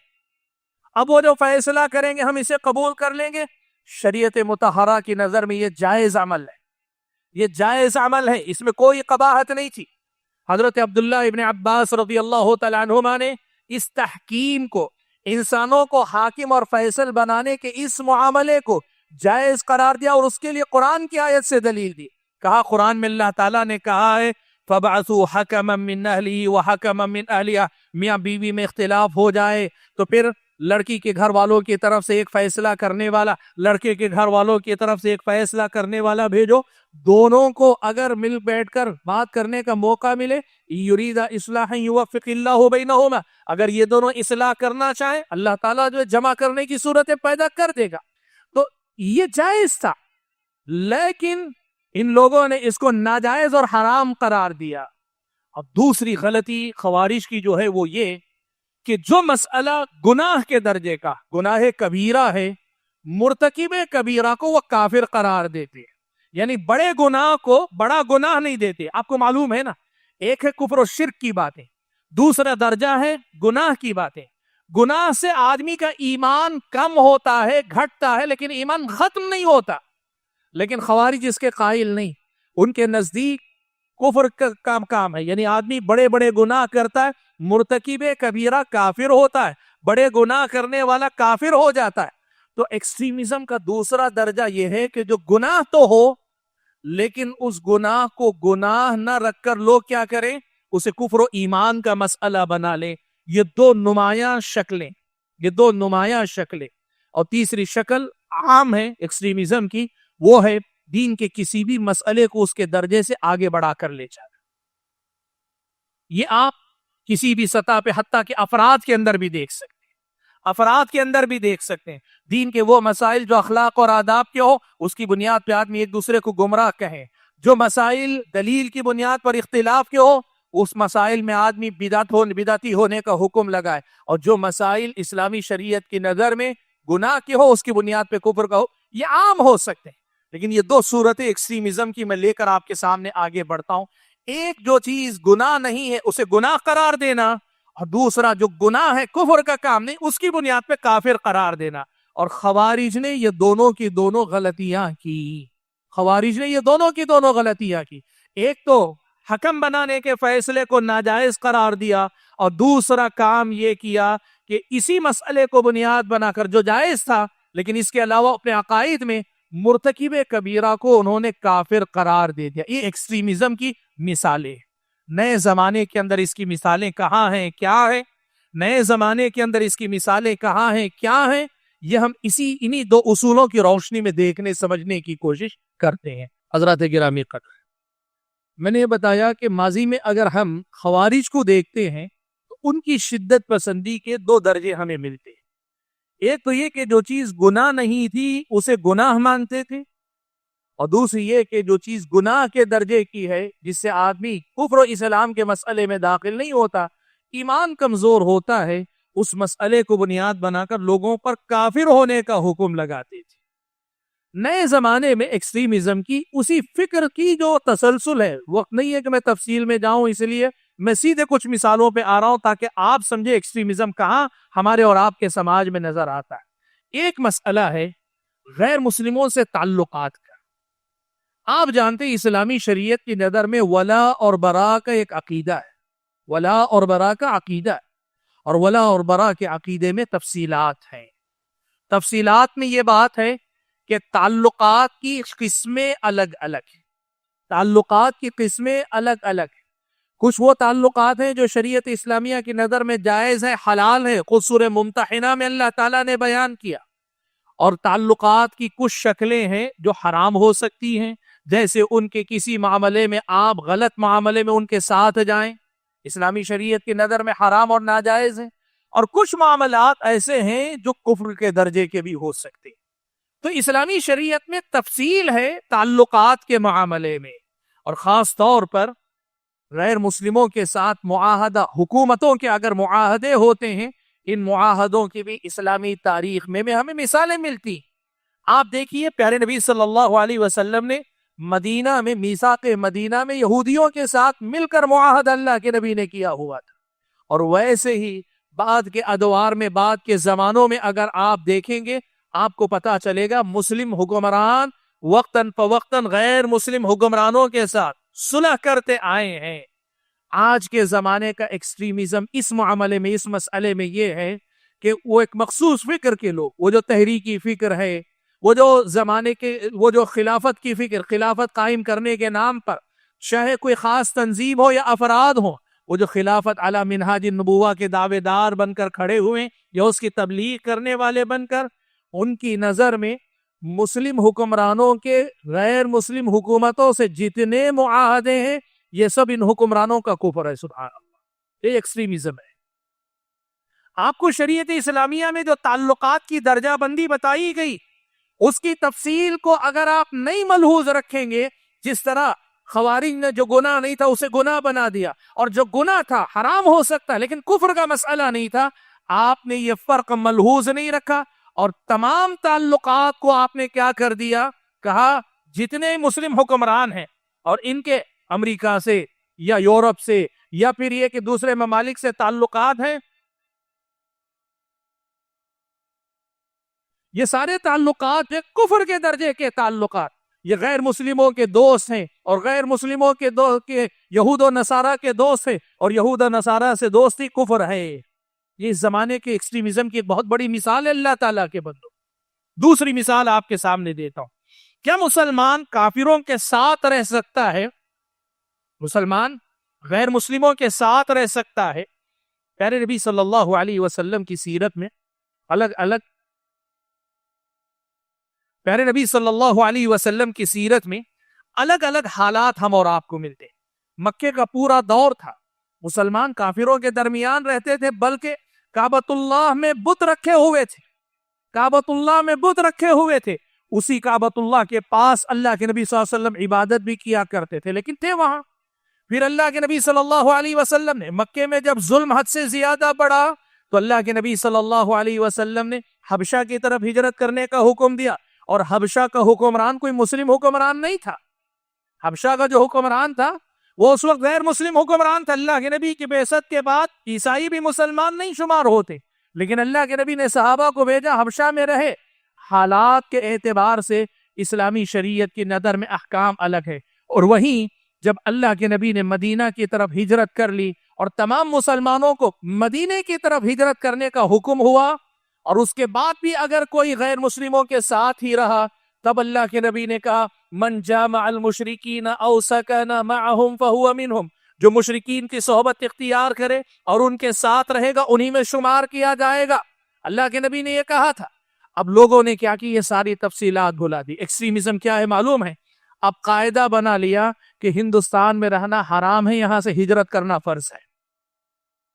اب وہ جو فیصلہ کریں گے ہم اسے قبول کر لیں گے۔ شریعت مطہرہ کی نظر میں یہ جائز عمل ہے، یہ جائز عمل ہے، اس میں کوئی قباحت نہیں تھی۔ حضرت عبداللہ ابن عباس رضی اللہ تعالیٰ عنہما نے اس تحکیم کو، انسانوں کو حاکم اور فیصل بنانے کے اس معاملے کو جائز قرار دیا، اور اس کے لیے قرآن کی آیت سے دلیل دی۔ کہا قرآن میں اللہ تعالیٰ نے کہا ہے فَبَعَثُوا حَكَمًا مِّنْ أَهْلِهِ وَحَكَمًا مِّنْ أَهْلِهَا، میاں بیوی میں اختلاف ہو جائے تو پھر لڑکی کے گھر والوں کی طرف سے ایک فیصلہ کرنے والا، لڑکے کے گھر والوں کی طرف سے ایک فیصلہ کرنے والا بھیجو، دونوں کو اگر مل بیٹھ کر بات کرنے کا موقع ملے، یُرِیدَ إِصْلَاحًا يُوَفِّقِ اللَّهُ بَيْنَهُمَا، اگر یہ دونوں اصلاح کرنا چاہیں اللہ تعالیٰ جو ہے جمع کرنے کی صورتیں پیدا کر دے گا۔ تو یہ جائز تھا، لیکن ان لوگوں نے اس کو ناجائز اور حرام قرار دیا۔ اب دوسری غلطی خوارج کی جو ہے وہ یہ کہ جو مسئلہ گناہ کے درجے کا، گناہ کبیرہ ہے، مرتکب کبیرہ کو وہ کافر قرار دیتے ہیں، یعنی بڑے گناہ کو بڑا گناہ نہیں دیتے۔ آپ کو معلوم ہے نا، ایک ہے کفر و شرک کی باتیں، دوسرا درجہ ہے گناہ کی باتیں۔ گناہ سے آدمی کا ایمان کم ہوتا ہے، گھٹتا ہے، لیکن ایمان ختم نہیں ہوتا۔ لیکن خوارج اس کے قائل نہیں، ان کے نزدیک کفر کا کام ہے، یعنی آدمی بڑے بڑے گناہ کرتا ہے، مرتکب کبیرہ کافر ہوتا ہے، بڑے گناہ کرنے والا کافر ہو جاتا ہے۔ تو ایکسٹریمزم کا دوسرا درجہ یہ ہے کہ جو گناہ تو ہو لیکن اس گناہ کو گناہ نہ رکھ کر لوگ کیا کریں، اسے کفر و ایمان کا مسئلہ بنا لیں۔ یہ دو نمایاں شکلیں، اور تیسری شکل عام ہے ایکسٹریمزم کی، وہ ہے دین کے کسی بھی مسئلے کو اس کے درجے سے آگے بڑھا کر لے جانا۔ یہ آپ کسی بھی سطح پہ حتیٰ کہ افراد کے اندر بھی دیکھ سکتے ہیں، دین کے وہ مسائل جو اخلاق اور آداب کے ہو، اس کی بنیاد پہ آدمی ایک دوسرے کو گمراہ کہیں، جو مسائل دلیل کی بنیاد پر اختلاف کے ہو اس مسائل میں آدمی بدعتی ہونے کا حکم لگائے، اور جو مسائل اسلامی شریعت کی نظر میں گناہ کے ہو اس کی بنیاد پہ کفر کا ہو، یہ عام ہو سکتے ہیں۔ لیکن یہ دو صورتیں ایکسٹریمزم کی میں لے کر آپ کے سامنے آگے بڑھتا ہوں۔ ایک جو چیز گناہ نہیں ہے اسے گناہ قرار دینا، اور دوسرا جو گناہ ہے کفر کا کام نہیں اس کی بنیاد پہ کافر قرار دینا۔ اور خوارج نے یہ دونوں کی دونوں غلطیاں کی۔ ایک تو حکم بنانے کے فیصلے کو ناجائز قرار دیا، اور دوسرا کام یہ کیا کہ اسی مسئلے کو بنیاد بنا کر جو جائز تھا لیکن اس کے علاوہ اپنے عقائد میں مرتکب کبیرہ کو انہوں نے کافر قرار دے دیا. یہ ایکسٹریمزم کی مثالیں. نئے زمانے کے اندر اس کی مثالیں کہاں ہیں کیا ہے؟ نئے زمانے کے اندر اس کی مثالیں کہاں ہیں کیا ہیں؟ یہ ہم انہی دو اصولوں کی روشنی میں دیکھنے سمجھنے کی کوشش کرتے ہیں. حضرات گرامی قدر، میں نے یہ بتایا کہ ماضی میں اگر ہم خوارج کو دیکھتے ہیں تو ان کی شدت پسندی کے دو درجے ہمیں ملتے ہیں. ایک تو یہ کہ جو چیز گناہ نہیں تھی اسے گناہ مانتے تھے، اور دوسری یہ کہ جو چیز گناہ کے درجے کی ہے، جس سے آدمی کفر و اسلام کے مسئلے میں داخل نہیں ہوتا، ایمان کمزور ہوتا ہے، اس مسئلے کو بنیاد بنا کر لوگوں پر کافر ہونے کا حکم لگاتے تھے. نئے زمانے میں ایکسٹریمزم کی اسی فکر کی جو تسلسل ہے، وقت نہیں ہے کہ میں تفصیل میں جاؤں، اس لیے میں سیدھے کچھ مثالوں پہ آ رہا ہوں تاکہ آپ سمجھے ایکسٹریمزم کہاں ہمارے اور آپ کے سماج میں نظر آتا ہے. ایک مسئلہ ہے غیر مسلموں سے تعلقات کا. آپ جانتے ہیں اسلامی شریعت کی نظر میں ولا اور برا کا ایک عقیدہ ہے. ولا اور برا کا عقیدہ ہے، اور ولا اور برا کے عقیدے میں تفصیلات ہیں. تفصیلات میں یہ بات ہے کہ تعلقات کی قسمیں الگ الگ ہیں. تعلقات کی قسمیں الگ الگ ہیں. کچھ وہ تعلقات ہیں جو شریعت اسلامیہ کی نظر میں جائز ہے، حلال ہے، خود سورہ ممتحنہ میں اللہ تعالیٰ نے بیان کیا. اور تعلقات کی کچھ شکلیں ہیں جو حرام ہو سکتی ہیں، جیسے ان کے کسی معاملے میں آپ غلط معاملے میں ان کے ساتھ جائیں، اسلامی شریعت کی نظر میں حرام اور ناجائز ہیں. اور کچھ معاملات ایسے ہیں جو کفر کے درجے کے بھی ہو سکتے ہیں. تو اسلامی شریعت میں تفصیل ہے تعلقات کے معاملے میں، اور خاص طور پر غیر مسلموں کے ساتھ معاہدہ، حکومتوں کے اگر معاہدے ہوتے ہیں، ان معاہدوں کی بھی اسلامی تاریخ میں ہمیں مثالیں ملتی. آپ دیکھیے پیارے نبی صلی اللہ علیہ وسلم نے مدینہ میں میثاق مدینہ میں یہودیوں کے ساتھ مل کر معاہدہ اللہ کے نبی نے کیا ہوا تھا. اور ویسے ہی بعد کے ادوار میں، بعد کے زمانوں میں اگر آپ دیکھیں گے، آپ کو پتا چلے گا مسلم حکمران وقتاً فوقتاً غیر مسلم حکمرانوں کے ساتھ صلح کرتے آئے ہیں. آج کے زمانے کا ایکسٹریمزم اس معاملے میں، اس مسئلے میں یہ ہے کہ وہ ایک مخصوص فکر کے لوگ، وہ جو تحریکی فکر ہے، وہ جو زمانے کے، وہ جو خلافت کی فکر، خلافت قائم کرنے کے نام پر چاہے کوئی خاص تنظیم ہو یا افراد ہو، وہ جو خلافت علی منہاج النبوہ کے دعوے دار بن کر کھڑے ہوئے یا اس کی تبلیغ کرنے والے بن کر، ان کی نظر میں مسلم حکمرانوں کے غیر مسلم حکومتوں سے جتنے معاہدے ہیں، یہ سب ان حکمرانوں کا کفر ہے. سبحان اللہ، یہ ایکسٹریمزم ہے. آپ کو شریعت اسلامیہ میں جو تعلقات کی درجہ بندی بتائی گئی، اس کی تفصیل کو اگر آپ نہیں ملحوظ رکھیں گے، جس طرح خوارج نے جو گناہ نہیں تھا اسے گناہ بنا دیا، اور جو گناہ تھا حرام ہو سکتا لیکن کفر کا مسئلہ نہیں تھا، آپ نے یہ فرق ملحوظ نہیں رکھا، اور تمام تعلقات کو آپ نے کیا کر دیا؟ کہا جتنے مسلم حکمران ہیں اور ان کے امریکہ سے یا یورپ سے یا پھر یہ کہ دوسرے ممالک سے تعلقات ہیں، یہ سارے تعلقات جو کفر کے درجے کے تعلقات، یہ غیر مسلموں کے دوست ہیں، اور غیر مسلموں کے یہود و نصارہ کے دوست ہیں، اور یہود و نصارہ سے دوستی کفر ہے. یہ اس زمانے کے ایکسٹریمزم کی ایک بہت بڑی مثال ہے اللہ تعالیٰ کے بندوں. دوسری مثال آپ کے سامنے دیتا ہوں. کیا مسلمان کافروں کے ساتھ رہ سکتا ہے؟ مسلمان غیر مسلموں کے ساتھ رہ سکتا ہے؟ پیارے نبی صلی اللہ علیہ وسلم کی سیرت میں پیارے نبی صلی اللہ علیہ وسلم کی سیرت میں الگ الگ حالات ہم اور آپ کو ملتے. مکے کا پورا دور تھا، مسلمان کافروں کے درمیان رہتے تھے، بلکہ کعبۃ اللہ میں بت رکھے ہوئے تھے. کعبۃ اللہ میں بت رکھے ہوئے تھے. اسی کعبۃ اللہ کے پاس اللہ کے نبی صلی اللہ علیہ وسلم عبادت بھی کیا کرتے تھے، لیکن تھے وہاں. پھر اللہ کے نبی صلی اللہ علیہ وسلم نے مکے میں جب ظلم حد سے زیادہ بڑھا تو اللہ کے نبی صلی اللہ علیہ وسلم نے حبشہ کی طرف ہجرت کرنے کا حکم دیا. اور حبشہ کا حکمران کوئی مسلم حکمران نہیں تھا. حبشہ کا جو حکمران تھا وہ اس وقت غیر مسلم حکمران تھا. اللہ کے نبی کی بعثت کے بعد عیسائی بھی مسلمان نہیں شمار ہوتے، لیکن اللہ کے نبی نے صحابہ کو بھیجا، حبشہ میں رہے. حالات کے اعتبار سے اسلامی شریعت کی نظر میں احکام الگ ہے. اور وہیں جب اللہ کے نبی نے مدینہ کی طرف ہجرت کر لی اور تمام مسلمانوں کو مدینے کی طرف ہجرت کرنے کا حکم ہوا، اور اس کے بعد بھی اگر کوئی غیر مسلموں کے ساتھ ہی رہا تب اللہ کے نبی نے کہا من جامع المشرکین او سکن معهم فهو منهم، جو مشرکین کی صحبت اختیار کرے اور ان کے ساتھ رہے گا انہی میں شمار کیا جائے گا۔ اللہ کے نبی نے یہ کہا تھا۔ اب لوگوں نے کیا کی، یہ ساری تفصیلات بھلا دی۔ ایکسٹریمزم کیا ہے معلوم ہے؟ اب قاعدہ بنا لیا کہ ہندوستان میں رہنا حرام ہے، یہاں سے ہجرت کرنا فرض ہے۔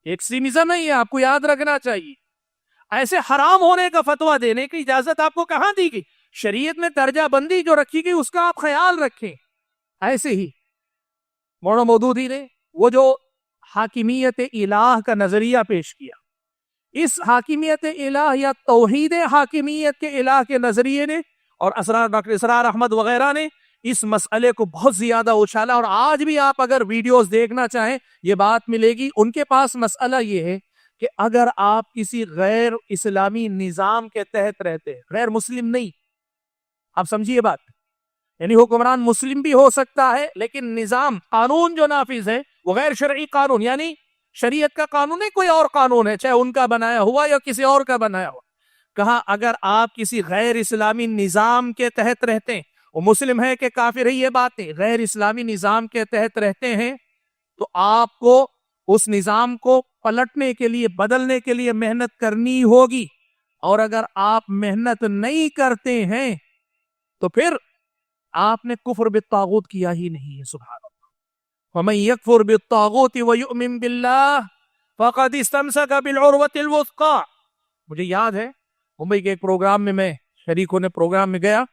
ایکسٹریمزم نہیں ہے، آپ کو یاد رکھنا چاہیے۔ ایسے حرام ہونے کا فتویٰ دینے کی اجازت آپ کو کہاں دی گئی؟ شریعت میں درجہ بندی جو رکھی گئی اس کا آپ خیال رکھیں۔ ایسے ہی مولانا مودودی نے وہ جو حاکمیت الہ کا نظریہ پیش کیا، اس حاکمیت الہ یا توحید حاکمیت کے الہ کے نظریے نے اور ڈاکٹر اسرار احمد وغیرہ نے اس مسئلے کو بہت زیادہ اچھالا، اور آج بھی آپ اگر ویڈیوز دیکھنا چاہیں یہ بات ملے گی۔ ان کے پاس مسئلہ یہ ہے کہ اگر آپ کسی غیر اسلامی نظام کے تحت رہتے ہیں، غیر مسلم نہیں، آپ سمجھیے بات، یعنی حکمران مسلم بھی ہو سکتا ہے لیکن نظام قانون جو نافذ ہے وہ غیر شرعی قانون، یعنی شریعت کا قانون نہیں، کوئی اور قانون ہے، چاہے ان کا بنایا ہوا یا کسی اور کا بنایا ہوا۔ کہا اگر آپ کسی غیر اسلامی نظام کے تحت رہتے ہیں، وہ مسلم ہے کہ کافر ہے یہ بات نہیں، غیر اسلامی نظام کے تحت رہتے ہیں تو آپ کو اس نظام کو پلٹنے کے لیے، بدلنے کے لیے محنت کرنی ہوگی، اور اگر آپ محنت نہیں کرتے ہیں تو پھر آپ نے کفر بالطاغوت کیا ہی نہیں ہے۔ سبحان اللہ۔ وَمَن يَكْفُرْ بِالطَّاغُوتِ وَيُؤْمِن بِاللَّهِ فَقَدِ اسْتَمْسَكَ بِالْعُرْوَةِ الْوُثْقَىٰ۔ مجھے یاد ہے ممبئی کے ایک پروگرام میں شریک ہونے پروگرام میں گیا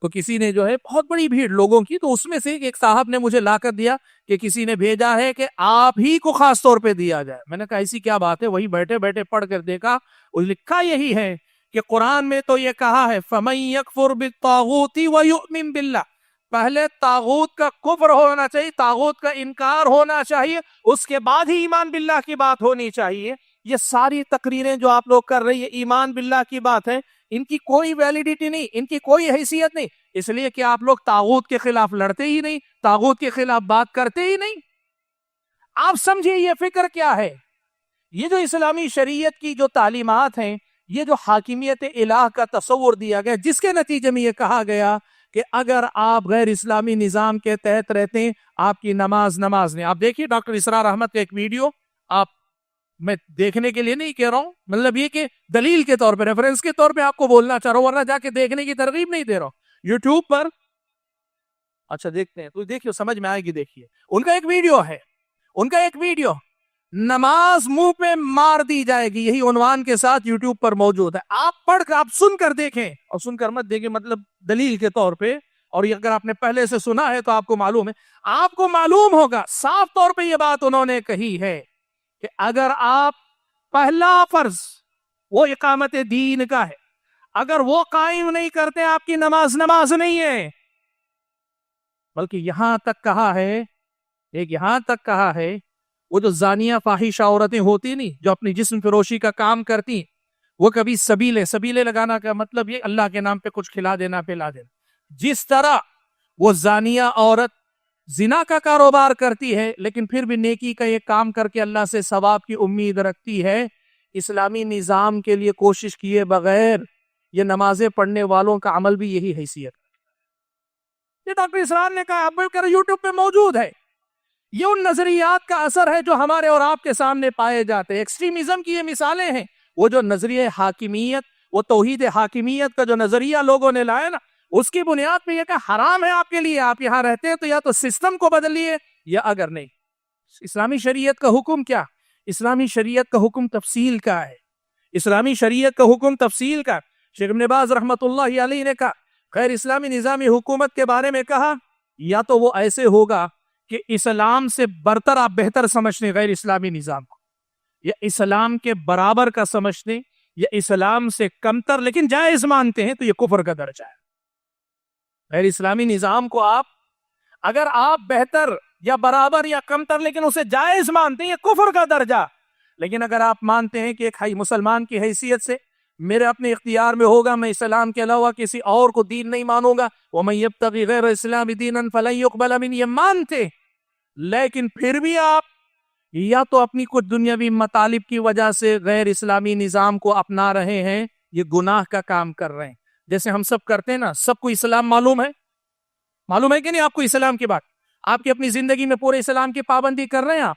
تو کسی نے جو ہے بہت بڑی بھیڑ لوگوں کی، تو اس میں سے ایک صاحب نے مجھے لا کر دیا کہ کسی نے بھیجا ہے کہ آپ ہی کو خاص طور پہ دیا جائے۔ میں نے کہا ایسی کیا بات ہے؟ وہی بیٹھے بیٹھے پڑھ کر دیکھا، اس لکھا یہی ہے کہ قرآن میں تو یہ کہا ہے فَمَن يَكْفُرْ بِالطَّاغُوتِ وَيُؤْمِن بِاللَّهِ، پہلے طاغوت کا کفر ہونا چاہیے، طاغوت کا انکار ہونا چاہیے، اس کے بعد ہی ایمان باللہ کی بات ہونی چاہیے۔ یہ ساری تقریریں جو آپ لوگ کر رہی ہیں ایمان باللہ کی بات ہے، ان کی کوئی ویلیڈیٹی نہیں، ان کی کوئی حیثیت نہیں، اس لیے کہ آپ لوگ طاغوت کے خلاف لڑتے ہی نہیں، طاغوت کے خلاف بات کرتے ہی نہیں۔ آپ سمجھیے یہ فکر کیا ہے؟ یہ جو اسلامی شریعت کی جو تعلیمات ہیں، یہ جو حاکمیت الہ کا تصور دیا گیا، جس کے نتیجے میں یہ کہا گیا کہ اگر آپ غیر اسلامی نظام کے تحت رہتے ہیں آپ کی نماز نہیں۔ آپ دیکھیے ڈاکٹر اسرار احمد کا ایک ویڈیو، آپ میں دیکھنے کے لیے نہیں کہہ رہا ہوں، مطلب یہ کہ دلیل کے طور پہ، ریفرنس کے طور پہ آپ کو بولنا چاہ رہا ہوں، ورنہ جا کے دیکھنے کی ترغیب نہیں دے رہا ہوں۔ یوٹیوب پر اچھا دیکھتے ہیں تو دیکھیے، سمجھ میں آئے گی۔ دیکھیے ان کا ایک ویڈیو نماز منہ پہ مار دی جائے گی، یہی عنوان کے ساتھ یوٹیوب پر موجود ہے۔ آپ پڑھ کر، آپ سن کر دیکھیں، اور سن کر مت دیکھیں مطلب دلیل کے طور پہ، اور یہ اگر آپ نے پہلے سے سنا ہے تو آپ کو معلوم ہے، آپ کو معلوم ہوگا صاف طور پہ یہ بات انہوں نے کہی ہے کہ اگر آپ پہلا فرض وہ اقامت دین کا ہے، اگر وہ قائم نہیں کرتے آپ کی نماز نہیں ہے۔ بلکہ یہاں تک کہا ہے وہ جو زانیہ فاحشہ عورتیں ہوتی نہیں، جو اپنی جسم فروشی کا کام کرتی، وہ کبھی سبیلے لگانا کا مطلب یہ اللہ کے نام پہ کچھ کھلا دینا پلا دینا، جس طرح وہ زانیہ عورت زنا کا کاروبار کرتی ہے لیکن پھر بھی نیکی کا یہ کام کر کے اللہ سے ثواب کی امید رکھتی ہے، اسلامی نظام کے لیے کوشش کیے بغیر یہ نمازیں پڑھنے والوں کا عمل بھی یہی حیثیت۔ یہ ڈاکٹر اسرار نے کہا، اب کر یوٹیوب پہ موجود ہے۔ یہ ان نظریات کا اثر ہے جو ہمارے اور آپ کے سامنے پائے جاتے ہیں۔ ایکسٹریمزم کی یہ مثالیں ہیں، وہ جو نظریہ حاکمیت، وہ توحید حاکمیت کا جو نظریہ لوگوں نے لایا نا، اس کی بنیاد پہ یہ کہ حرام ہے آپ کے لیے، آپ یہاں رہتے ہیں تو یا تو سسٹم کو بدلیے یا اگر نہیں۔ اسلامی شریعت کا حکم کیا؟ اسلامی شریعت کا حکم تفصیل کا ہے۔ اسلامی شریعت کا حکم تفصیل کا۔ شیخ ابن باز رحمۃ اللہ علیہ نے کہا، غیر اسلامی نظامی حکومت کے بارے میں کہا، یا تو وہ ایسے ہوگا کہ اسلام سے برتر آپ بہتر سمجھتے ہیں غیر اسلامی نظام کو، یا اسلام کے برابر کا سمجھتے ہیں، یا اسلام سے کمتر لیکن جائز مانتے ہیں، تو یہ کفر کا درجہ ہے۔ غیر اسلامی نظام کو اگر آپ بہتر یا برابر یا کمتر لیکن اسے جائز مانتے ہیں، یہ کفر کا درجہ۔ لیکن اگر آپ مانتے ہیں کہ ایک مسلمان کی حیثیت سے میرے اپنے اختیار میں ہوگا، میں اسلام کے علاوہ کسی اور کو دین نہیں مانوں گا، وَمَن يَبْتَغِ غَيْرَ الْإِسْلَامِ دِينًا فَلَن يُقْبَلَ مِنْهُ، یہ مانتے، لیکن پھر بھی آپ یا تو اپنی کچھ دنیاوی مطالب کی وجہ سے غیر اسلامی نظام کو اپنا رہے ہیں، یہ گناہ کا کام کر رہے ہیں. جیسے ہم سب کرتے ہیں نا, سب کو اسلام معلوم ہے کہ نہیں آپ کو اسلام کی بات؟ آپ کی اپنی زندگی میں پورے اسلام کی پابندی کر رہے ہیں آپ,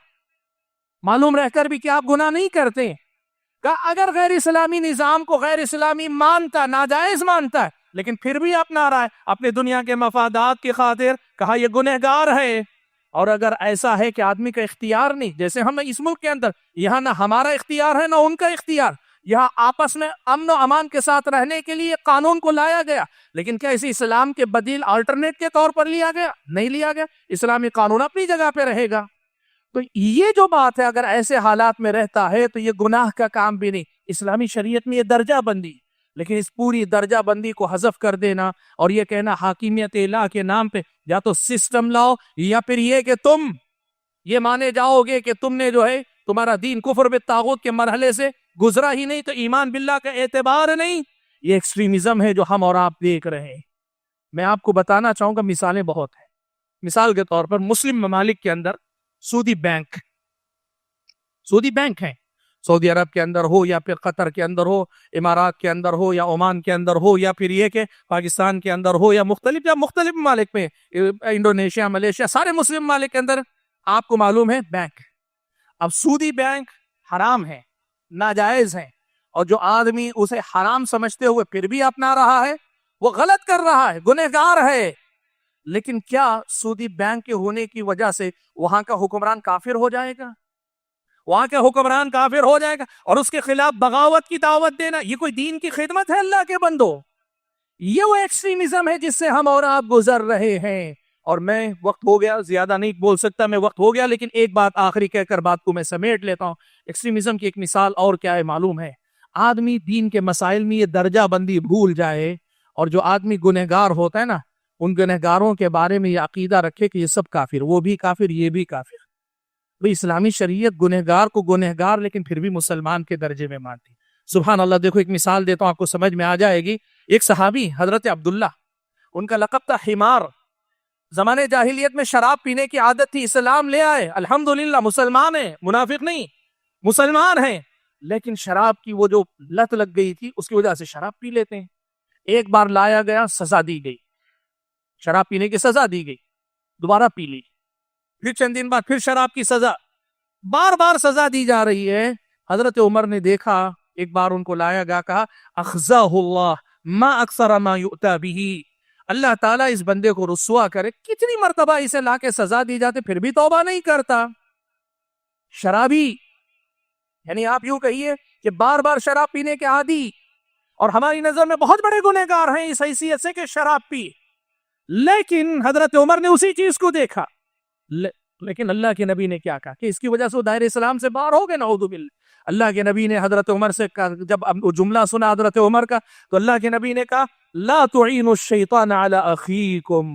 معلوم رہ کر بھی کہ آپ گناہ نہیں کرتے ہیں. کہ اگر غیر اسلامی نظام کو غیر اسلامی مانتا, ناجائز مانتا ہے, لیکن پھر بھی اپنا رہا ہے اپنے دنیا کے مفادات کی خاطر, کہا یہ گنہگار ہے. اور اگر ایسا ہے کہ آدمی کا اختیار نہیں, جیسے ہم اس ملک کے اندر یہاں نہ ہمارا اختیار ہے نہ ان کا اختیار, یہاں آپس میں امن و امان کے ساتھ رہنے کے لیے قانون کو لایا گیا, لیکن کیا اسے اسلام کے بدیل آلٹرنیٹ کے طور پر لیا گیا؟ نہیں لیا گیا. اسلامی قانون اپنی جگہ پہ رہے گا. تو یہ جو بات ہے, اگر ایسے حالات میں رہتا ہے تو یہ گناہ کا کام بھی نہیں. اسلامی شریعت میں یہ درجہ بندی, لیکن اس پوری درجہ بندی کو حذف کر دینا اور یہ کہنا حاکمیت الہ کے نام پہ یا تو سسٹم لاؤ, یا پھر یہ کہ تم یہ مانے جاؤ گے کہ تم نے جو ہے تمہارا دین کفر بالطاغوت کے مرحلے سے گزرا ہی نہیں, تو ایمان باللہ کا اعتبار نہیں. یہ ایکسٹریمزم ہے جو ہم اور آپ دیکھ رہے ہیں. میں آپ کو بتانا چاہوں گا, مثالیں بہت ہیں. مثال کے طور پر مسلم ممالک کے اندر سودی بینک ہیں, سعودی عرب کے اندر ہو یا پھر قطر کے اندر ہو, امارات کے اندر ہو یا عمان کے اندر ہو, یا پھر یہ کہ پاکستان کے اندر ہو یا مختلف ممالک میں, انڈونیشیا, ملیشیا, سارے مسلم ممالک کے اندر آپ کو معلوم ہے بینک. اب سودی بینک حرام ہے, ناجائز ہیں, اور جو آدمی اسے حرام سمجھتے ہوئے پھر بھی اپنا رہا ہے وہ غلط کر رہا ہے, گنہگار ہے. لیکن کیا سودی بینک کے ہونے کی وجہ سے وہاں کا حکمران کافر ہو جائے گا؟ وہاں کے حکمران کافر ہو جائے گا اور اس کے خلاف بغاوت کی دعوت دینا, یہ کوئی دین کی خدمت ہے اللہ کے بندو؟ یہ وہ ایکسٹریمزم ہے جس سے ہم اور آپ گزر رہے ہیں. اور میں وقت ہو گیا, زیادہ نہیں بول سکتا میں, وقت ہو گیا, لیکن ایک بات آخری کہہ کر بات کو میں سمیٹ لیتا ہوں. ایکسٹریمزم کی ایک مثال اور کیا ہے معلوم ہے؟ آدمی دین کے مسائل میں یہ درجہ بندی بھول جائے, اور جو آدمی گنہگار ہوتا ہے نا, ان گنہگاروں کے بارے میں یہ عقیدہ رکھے کہ یہ سب کافر, وہ بھی کافر, یہ بھی کافر. بھئی اسلامی شریعت گنہگار کو گنہگار لیکن پھر بھی مسلمان کے درجے میں مانتی. سبحان اللہ. دیکھو ایک مثال دیتا ہوں, آپ کو سمجھ میں آ جائے گی. ایک صحابی حضرت عبداللہ, ان کا لقب تھا حمار. زمانے جاہلیت میں شراب پینے کی عادت تھی, اسلام لے آئے, الحمدللہ مسلمان ہیں, منافق نہیں, مسلمان ہیں, لیکن شراب کی وہ جو لت لگ گئی تھی اس کی وجہ سے شراب پی لیتے ہیں. ایک بار لایا گیا, سزا دی گئی, شراب پینے کی سزا دی گئی, دوبارہ پی لی, پھر چند دن بعد پھر شراب کی سزا, بار بار سزا دی جا رہی ہے. حضرت عمر نے دیکھا, ایک بار ان کو لایا گیا, کہا اخزاہ اللہ ما اکثر ما یؤتی بہ, اللہ تعالیٰ اس بندے کو رسوا کرے, کتنی مرتبہ اسے لا کے سزا دی جاتے پھر بھی توبہ نہیں کرتا. شرابی, یعنی آپ یوں کہیے کہ بار بار شراب پینے کے عادی, اور ہماری نظر میں بہت بڑے گنہگار ہیں اس حیثیت سے کہ شراب پی. لیکن حضرت عمر نے اسی چیز کو دیکھا, لیکن اللہ کے نبی نے کیا کہا کہ اس کی وجہ سے وہ دائرہ اسلام سے باہر ہو گئے, نعوذ باللہ. اللہ کے نبی نے حضرت عمر سے کہا, جب وہ جملہ سنا حضرت عمر کا, تو اللہ کے نبی نے کہا لا تعینوا الشیطان علی اخیکم,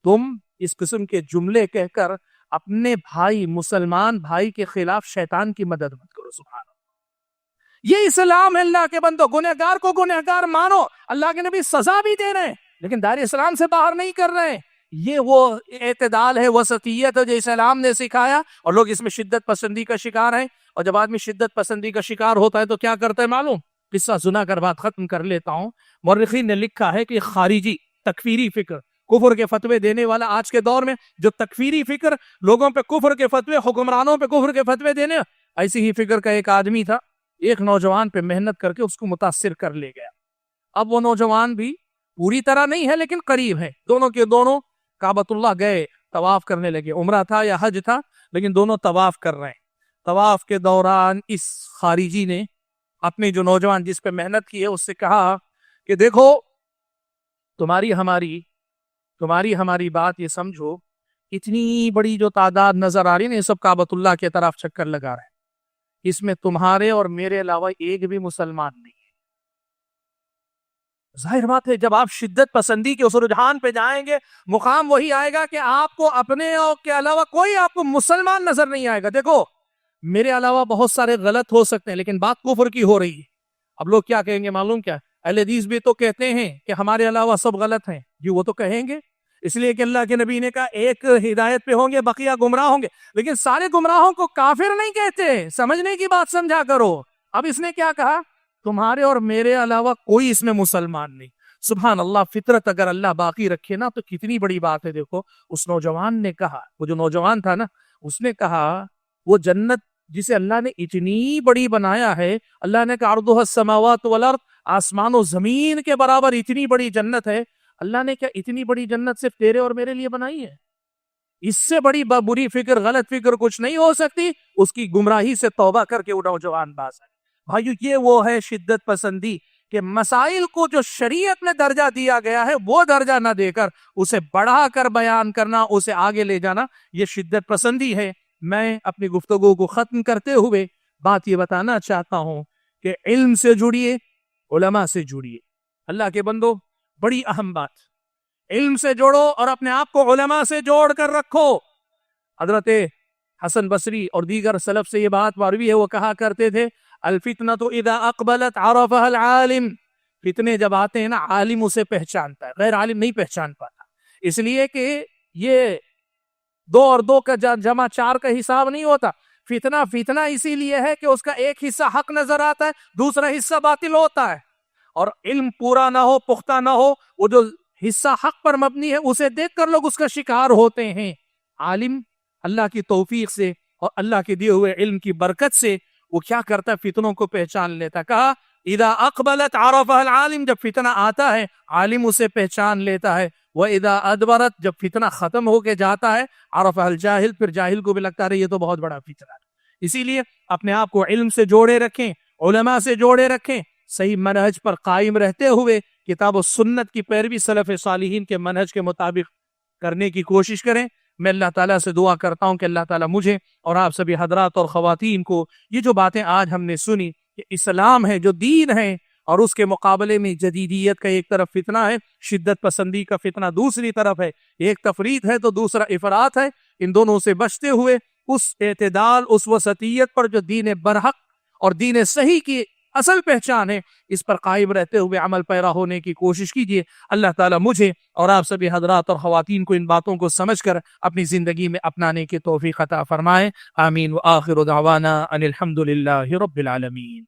تم اس قسم کے جملے کہہ کر اپنے بھائی, مسلمان بھائی کے خلاف شیطان کی مدد مت کرو. سبحان اللہ. یہ اسلام ہے اللہ کے بندو, گنہگار کو گنہگار مانو. اللہ کے نبی سزا بھی دے رہے ہیں لیکن دائرہ اسلام سے باہر نہیں کر رہے ہیں. یہ وہ اعتدال ہے, وسطیت ہے جو اسلام نے سکھایا, اور لوگ اس میں شدت پسندی کا شکار ہیں. اور جب آدمی شدت پسندی کا شکار ہوتا ہے تو کیا کرتا ہے معلوم؟ قصہ سنا کر بات ختم کر لیتا ہوں. مورخین نے لکھا ہے کہ خارجی تکفیری فکر, کفر کے فتوے دینے والا, آج کے دور میں جو تکفیری فکر, لوگوں پہ کفر کے فتوے, حکمرانوں پہ کفر کے فتوے دینے, ایسی ہی فکر کا ایک آدمی تھا. ایک نوجوان پہ محنت کر کے اس کو متاثر کر لے گیا. اب وہ نوجوان بھی پوری طرح نہیں ہے لیکن قریب ہے, دونوں کے دونوں کعبۃ اللہ گئے, طواف کرنے لگے. عمرہ تھا یا حج تھا, لیکن دونوں طواف کر رہے ہیں. طواف کے دوران اس خارجی نے اپنے جو نوجوان جس پہ محنت کی ہے اس سے کہا کہ دیکھو تمہاری ہماری بات یہ سمجھو, اتنی بڑی جو تعداد نظر آ رہی ہے نا, یہ سب کعبۃ اللہ کے طرف چکر لگا رہے ہیں, اس میں تمہارے اور میرے علاوہ ایک بھی مسلمان نہیں ہے. ظاہر بات ہے جب آپ شدت پسندی کے اس رجحان پہ جائیں گے, مقام وہی آئے گا کہ آپ کو اپنے کے علاوہ کوئی آپ کو مسلمان نظر نہیں آئے گا. دیکھو میرے علاوہ بہت سارے غلط ہو سکتے ہیں لیکن بات کفر کی ہو رہی ہے. اب لوگ کیا کہیں گے معلوم کیا؟ اہل حدیث بھی تو کہتے ہیں کہ ہمارے علاوہ سب غلط ہیں. جی وہ تو کہیں گے, اس لیے کہ اللہ کے نبی نے کہا ایک ہدایت پہ ہوں گے, بقیہ گمراہ ہوں گے. لیکن سارے گمراہوں کو کافر نہیں کہتے, سمجھنے کی بات سمجھا کرو. اب اس نے کیا کہا تمہارے اور میرے علاوہ کوئی اس میں مسلمان نہیں. سبحان اللہ, فطرت اگر اللہ باقی رکھے نا تو کتنی بڑی بات ہے. دیکھو اس نوجوان نے کہا, وہ جو نوجوان تھا نا, اس نے کہا وہ جنت جسے اللہ نے اتنی بڑی بنایا ہے, اللہ نے کہا عرضها السماوات والارض, آسمان و زمین کے برابر اتنی بڑی جنت ہے. اللہ نے کیا اتنی بڑی جنت صرف تیرے اور میرے لیے بنائی ہے؟ اس سے بڑی بری فکر, غلط فکر کچھ نہیں ہو سکتی. اس کی گمراہی سے توبہ کر کے وہ نوجوان باز ہے. بھائیو, یہ وہ ہے شدت پسندی کہ مسائل کو جو شریعت میں درجہ دیا گیا ہے وہ درجہ نہ دے کر اسے بڑھا کر بیان کرنا, اسے آگے لے جانا, یہ شدت پسندی ہے. میں اپنی گفتگو کو ختم کرتے ہوئے بات یہ بتانا چاہتا ہوں کہ علم سے جڑیے, علماء سے جڑیے. اللہ کے بندو, بڑی اہم بات, علم سے جوڑو اور اپنے آپ کو علماء سے جوڑ کر رکھو. حضرت حسن بصری اور دیگر سلف سے یہ بات مروی ہے, وہ کہا کرتے تھے الفتنۃ اذا اقبلت عرفها العالم. فتنے جب آتے ہیں نا, عالم اسے پہچانتا ہے, غیر عالم نہیں پہچان پاتا. اس لیے کہ یہ 2 اور 2 کا جمع 4 کا حساب نہیں ہوتا. فتنہ اسی لیے ہے کہ اس کا ایک حصہ حق نظر آتا ہے, دوسرا حصہ باطل ہوتا ہے, اور علم پورا نہ ہو, پختہ نہ ہو, وہ جو حصہ حق پر مبنی ہے اسے دیکھ کر لوگ اس کا شکار ہوتے ہیں. عالم اللہ کی توفیق سے اور اللہ کے دیے ہوئے علم کی برکت سے وہ کیا کرتا ہے, فتنوں کو پہچان لیتا. کہا اذا اقبلت عرفها العالم, جب فتنہ آتا ہے عالم اسے پہچان لیتا ہے. وَإِذَا أَدْبَرَتْ, جب فتنہ ختم ہو کے جاتا ہے عرفها الجاہل, پھر جاہل کو بھی لگتا ہے یہ تو بہت بڑا فتنہ ہے. اسی لیے اپنے آپ کو علم سے جوڑے رکھیں, علماء سے جوڑے رکھیں, صحیح منہج پر قائم رہتے ہوئے کتاب و سنت کی پیروی سلف صالحین کے منہج کے مطابق کرنے کی کوشش کریں. میں اللہ تعالیٰ سے دعا کرتا ہوں کہ اللہ تعالیٰ مجھے اور آپ سبھی حضرات اور خواتین کو یہ جو باتیں آج ہم نے سنی کہ اسلام ہے, جو دین ہے, اور اس کے مقابلے میں جدیدیت کا ایک طرف فتنہ ہے, شدت پسندی کا فتنہ دوسری طرف ہے, ایک تفریط ہے تو دوسرا افراط ہے. ان دونوں سے بچتے ہوئے اس اعتدال, اس وسطیت پر جو دین برحق اور دین صحیح کی اصل پہچان ہے, اس پر قائم رہتے ہوئے عمل پیرا ہونے کی کوشش کیجیے. اللہ تعالیٰ مجھے اور آپ سبھی حضرات اور خواتین کو ان باتوں کو سمجھ کر اپنی زندگی میں اپنانے کی توفیق عطا فرمائے. آمین. وآخر دعوانا ان الحمد للہ رب العالمین.